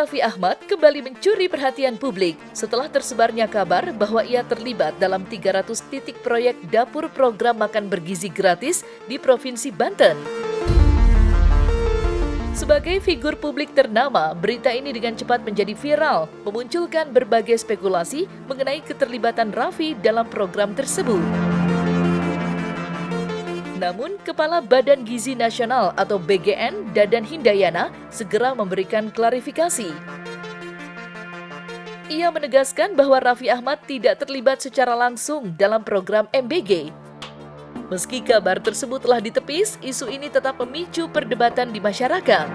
Raffi Ahmad kembali mencuri perhatian publik setelah tersebarnya kabar bahwa ia terlibat dalam 300 titik proyek dapur program makan bergizi gratis di Provinsi Banten. Sebagai figur publik ternama, berita ini dengan cepat menjadi viral, memunculkan berbagai spekulasi mengenai keterlibatan Raffi dalam program tersebut. Namun, Kepala Badan Gizi Nasional atau BGN, Dadan Hindayana, segera memberikan klarifikasi. Ia menegaskan bahwa Raffi Ahmad tidak terlibat secara langsung dalam program MBG. Meski kabar tersebut telah ditepis, isu ini tetap memicu perdebatan di masyarakat.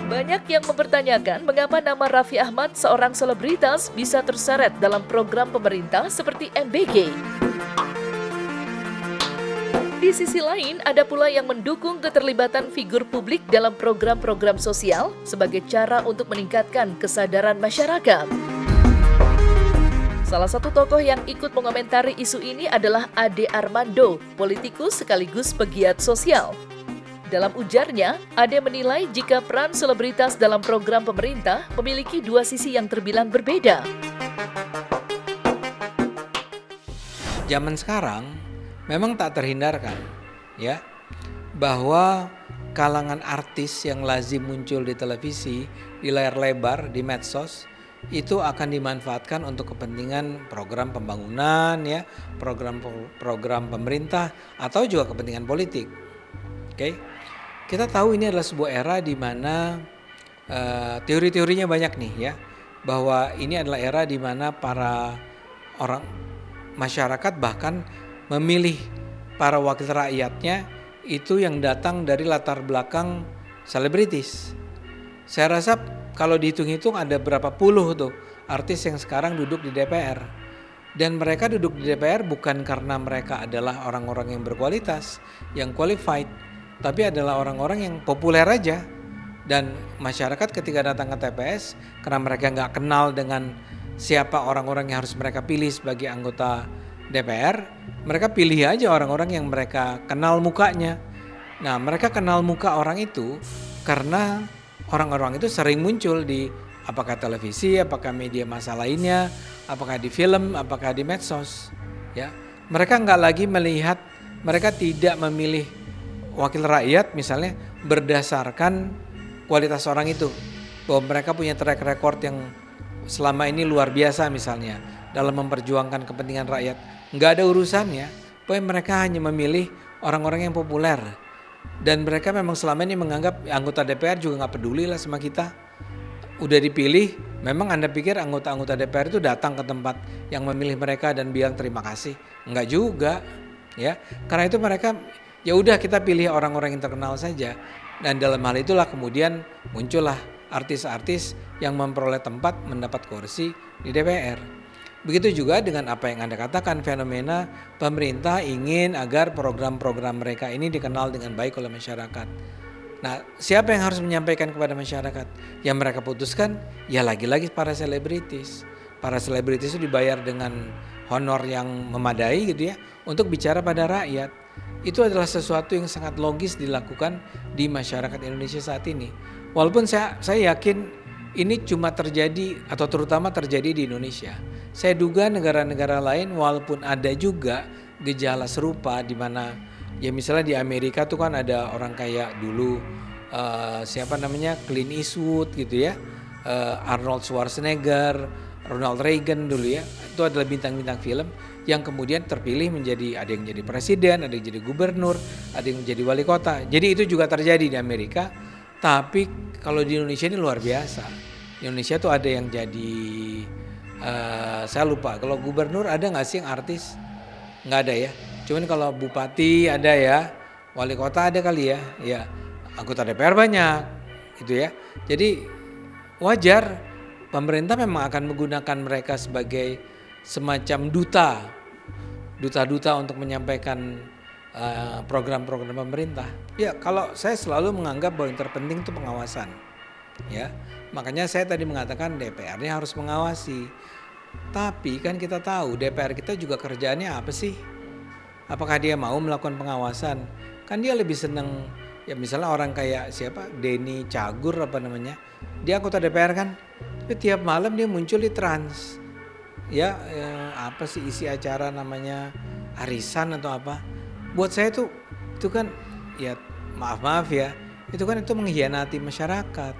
Banyak yang mempertanyakan mengapa nama Raffi Ahmad, seorang selebritas, bisa terseret dalam program pemerintah seperti MBG. Di sisi lain, ada pula yang mendukung keterlibatan figur publik dalam program-program sosial sebagai cara untuk meningkatkan kesadaran masyarakat. Salah satu tokoh yang ikut mengomentari isu ini adalah Ade Armando, politikus sekaligus pegiat sosial. Dalam ujarnya, Ade menilai jika peran selebritas dalam program pemerintah memiliki dua sisi yang terbilang berbeda. Zaman sekarang memang tak terhindarkan ya bahwa kalangan artis yang lazim muncul di televisi, di layar lebar, di medsos itu akan dimanfaatkan untuk kepentingan program pembangunan ya, program pemerintah atau juga kepentingan politik. Oke. Kita tahu ini adalah sebuah era di mana teori-teorinya banyak nih ya, bahwa ini adalah era di mana para orang masyarakat bahkan memilih para wakil rakyatnya itu yang datang dari latar belakang selebritis. Saya rasa kalau dihitung-hitung ada berapa puluh tuh artis yang sekarang duduk di DPR. Dan mereka duduk di DPR bukan karena mereka adalah orang-orang yang berkualitas, yang qualified, tapi adalah orang-orang yang populer aja. Dan masyarakat ketika datang ke TPS, karena mereka nggak kenal dengan siapa orang-orang yang harus mereka pilih sebagai anggota DPR, mereka pilih aja orang-orang yang mereka kenal mukanya. Nah, mereka kenal muka orang itu karena orang-orang itu sering muncul di apakah televisi, apakah media massa lainnya, apakah di film, apakah di medsos. Ya, mereka nggak lagi melihat, mereka tidak memilih wakil rakyat misalnya berdasarkan kualitas orang itu, bahwa mereka punya track record yang selama ini luar biasa misalnya dalam memperjuangkan kepentingan rakyat. Nggak ada urusannya, pokoknya mereka hanya memilih orang-orang yang populer. Dan mereka memang selama ini menganggap anggota DPR juga nggak peduli lah sama kita. Udah dipilih, memang Anda pikir anggota-anggota DPR itu datang ke tempat yang memilih mereka dan bilang terima kasih? Nggak juga, ya. Karena itu mereka, ya udah kita pilih orang-orang yang terkenal saja. Dan dalam hal itulah kemudian muncullah artis-artis yang memperoleh tempat mendapat kursi di DPR. Begitu juga dengan apa yang Anda katakan, fenomena pemerintah ingin agar program-program mereka ini dikenal dengan baik oleh masyarakat. Nah, siapa yang harus menyampaikan kepada masyarakat? Yang mereka putuskan, ya lagi-lagi para selebritis. Para selebritis itu dibayar dengan honor yang memadai gitu ya, untuk bicara pada rakyat. Itu adalah sesuatu yang sangat logis dilakukan di masyarakat Indonesia saat ini. Walaupun saya yakin ini cuma terjadi atau terutama terjadi di Indonesia. Saya duga negara-negara lain walaupun ada juga gejala serupa di mana ya misalnya di Amerika tuh kan ada orang kayak dulu siapa namanya Clint Eastwood gitu ya, Arnold Schwarzenegger, Ronald Reagan dulu ya. Itu adalah bintang-bintang film yang kemudian terpilih menjadi, ada yang jadi presiden, ada yang jadi gubernur, ada yang menjadi wali kota. Jadi itu juga terjadi di Amerika. Tapi kalau di Indonesia ini luar biasa. Di Indonesia tuh ada yang jadi, saya lupa, kalau gubernur ada gak sih yang artis? Nggak ada ya. Cuman kalau bupati ada ya, wali kota ada kali ya. Ya, anggota DPR banyak gitu ya. Jadi wajar pemerintah memang akan menggunakan mereka sebagai semacam duta untuk menyampaikan program-program pemerintah. Ya, kalau saya selalu menganggap bahwa yang terpenting itu pengawasan. Ya, makanya saya tadi mengatakan DPR-nya harus mengawasi. Tapi kan kita tahu DPR kita juga kerjaannya apa sih? Apakah dia mau melakukan pengawasan? Kan dia lebih senang Ya misalnya orang kayak siapa, Denny Cagur apa namanya, dia anggota DPR kan, tapi tiap malam dia muncul di Trans. Ya apa sih isi acara namanya, arisan atau apa. Buat saya tuh itu kan ya maaf ya, itu kan itu mengkhianati masyarakat.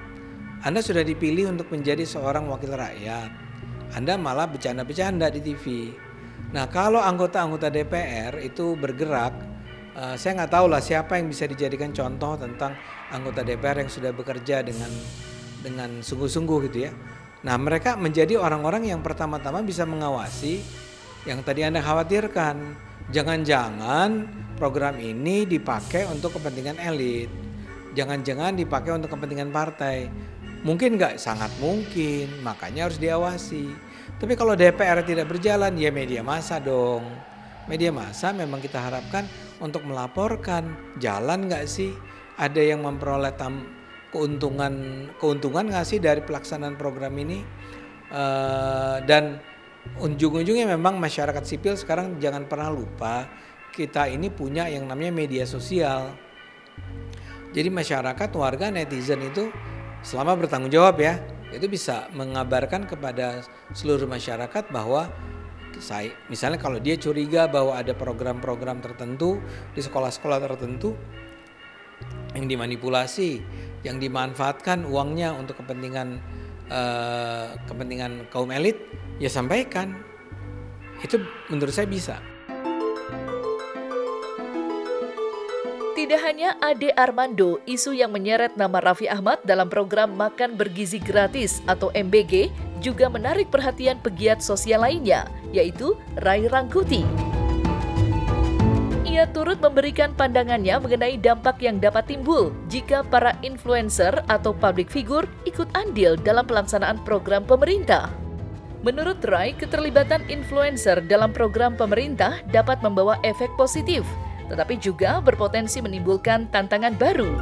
Anda sudah dipilih untuk menjadi seorang wakil rakyat, Anda malah bercanda-bercanda di TV. Nah kalau anggota-anggota DPR itu bergerak, saya nggak tahu lah siapa yang bisa dijadikan contoh tentang anggota DPR yang sudah bekerja dengan sungguh-sungguh gitu ya. Nah mereka menjadi orang-orang yang pertama-tama bisa mengawasi yang tadi Anda khawatirkan. Jangan-jangan program ini dipakai untuk kepentingan elit, jangan-jangan dipakai untuk kepentingan partai. Mungkin nggak? Sangat mungkin, makanya harus diawasi. Tapi kalau DPR tidak berjalan, ya media massa dong. Media massa memang kita harapkan untuk melaporkan, jalan nggak sih? Ada yang memperoleh keuntungan nggak sih dari pelaksanaan program ini? Dan ujung-ujungnya memang masyarakat sipil sekarang jangan pernah lupa, kita ini punya yang namanya media sosial. Jadi masyarakat, warga, netizen itu selama bertanggung jawab ya, itu bisa mengabarkan kepada seluruh masyarakat bahwa misalnya kalau dia curiga bahwa ada program-program tertentu di sekolah-sekolah tertentu yang dimanipulasi, yang dimanfaatkan uangnya untuk kepentingan kaum elit, ya sampaikan. Itu menurut saya bisa. Tidak hanya Ade Armando, isu yang menyeret nama Raffi Ahmad dalam program Makan Bergizi Gratis atau MBG juga menarik perhatian pegiat sosial lainnya, yaitu Ray Rangkuti. Ia turut memberikan pandangannya mengenai dampak yang dapat timbul jika para influencer atau public figure ikut andil dalam pelaksanaan program pemerintah. Menurut Ray, keterlibatan influencer dalam program pemerintah dapat membawa efek positif, tetapi juga berpotensi menimbulkan tantangan baru.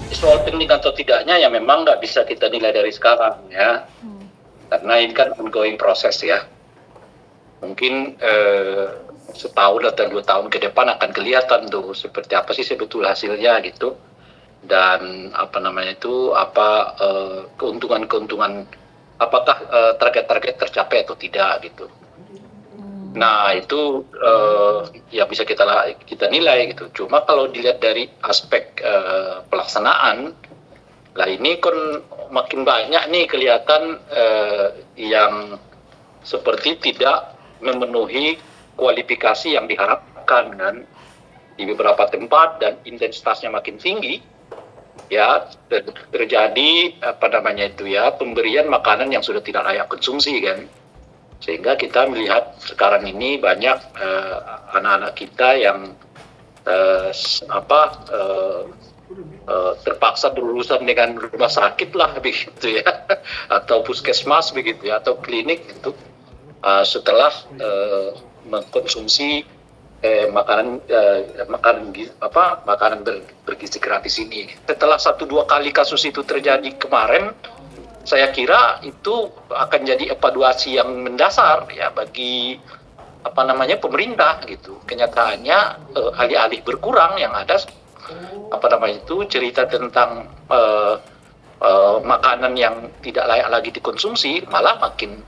Soal penting atau tidaknya ya memang nggak bisa kita nilai dari sekarang ya, karena ini kan ongoing proses ya. Mungkin setahun atau 2 tahun ke depan akan kelihatan tuh seperti apa sih sebetulnya hasilnya gitu, dan keuntungan apakah target-target tercapai atau tidak gitu. Nah itu yang bisa kita nilai gitu. Cuma kalau dilihat dari aspek pelaksanaan, lah ini kan makin banyak nih kelihatan yang seperti tidak memenuhi kualifikasi yang diharapkan kan di beberapa tempat, dan intensitasnya makin tinggi ya, terjadi pemberian makanan yang sudah tidak layak konsumsi kan. Sehingga kita melihat sekarang ini banyak anak-anak kita yang terpaksa berurusan dengan rumah sakit lah begitu ya, atau puskesmas begitu ya, atau klinik gitu, setelah mengkonsumsi makanan bergizi gratis ini. Setelah 1-2 kali kasus itu terjadi kemarin, saya kira itu akan jadi evaluasi yang mendasar ya bagi pemerintah gitu. Kenyataannya alih-alih berkurang, yang ada cerita tentang makanan yang tidak layak lagi dikonsumsi, malah makin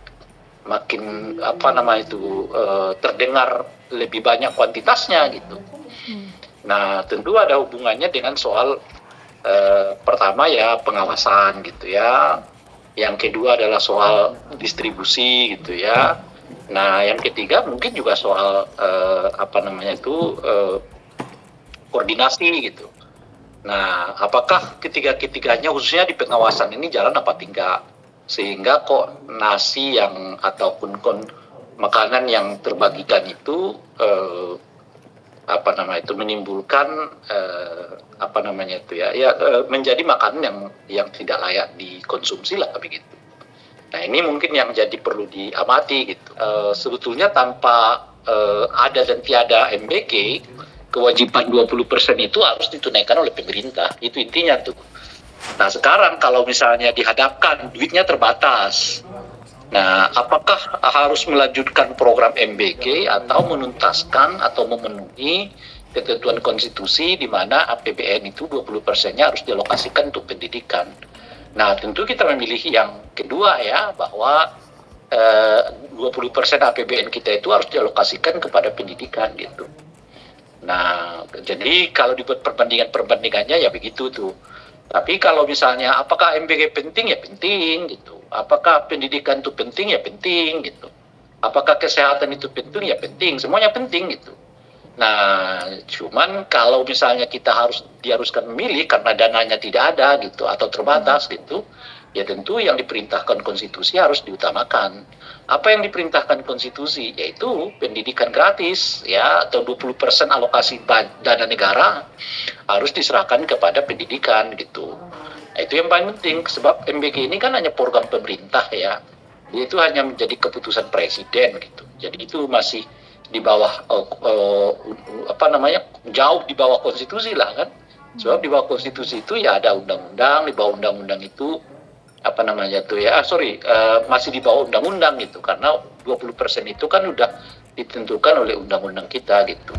terdengar lebih banyak kuantitasnya gitu. Nah tentu ada hubungannya dengan soal pertama ya pengawasan gitu ya, yang kedua adalah soal distribusi gitu ya. Nah yang ketiga mungkin juga soal koordinasi gitu. Nah apakah ketiga-ketiganya khususnya di pengawasan ini jalan apa tidak, sehingga kok nasi yang ataupun makanan yang terbagikan itu menimbulkan menjadi makanan yang tidak layak dikonsumsi lah begitu. Nah ini mungkin yang jadi perlu diamati gitu. Sebetulnya tanpa ada dan tiada MBG, kewajiban 20% itu harus ditunaikan oleh pemerintah. Itu intinya tuh. Nah sekarang kalau misalnya dihadapkan duitnya terbatas, Nah, apakah harus melanjutkan program MBG atau menuntaskan atau memenuhi ketentuan konstitusi di mana APBN itu 20%-nya harus dialokasikan untuk pendidikan. Nah, tentu kita memilih yang kedua ya, bahwa 20% APBN kita itu harus dialokasikan kepada pendidikan gitu. Nah, jadi kalau dibuat perbandingannya ya begitu tuh. Tapi kalau misalnya apakah MBG penting ya penting gitu. Apakah pendidikan itu penting ya penting gitu. Apakah kesehatan itu penting ya penting. Semuanya penting gitu. Nah, cuman kalau misalnya kita diharuskan memilih karena dananya tidak ada gitu atau terbatas gitu, ya tentu yang diperintahkan konstitusi harus diutamakan. Apa yang diperintahkan konstitusi yaitu pendidikan gratis ya, atau 20% alokasi dana negara harus diserahkan kepada pendidikan gitu. Nah, itu yang paling penting sebab MBG ini kan hanya program pemerintah ya. Itu hanya menjadi keputusan presiden gitu. Jadi itu masih di bawah jauh di bawah konstitusi lah kan. Sebab di bawah konstitusi itu ya ada undang-undang, di bawah undang-undang itu masih di bawah undang-undang gitu karena 20% itu kan udah ditentukan oleh undang-undang kita gitu.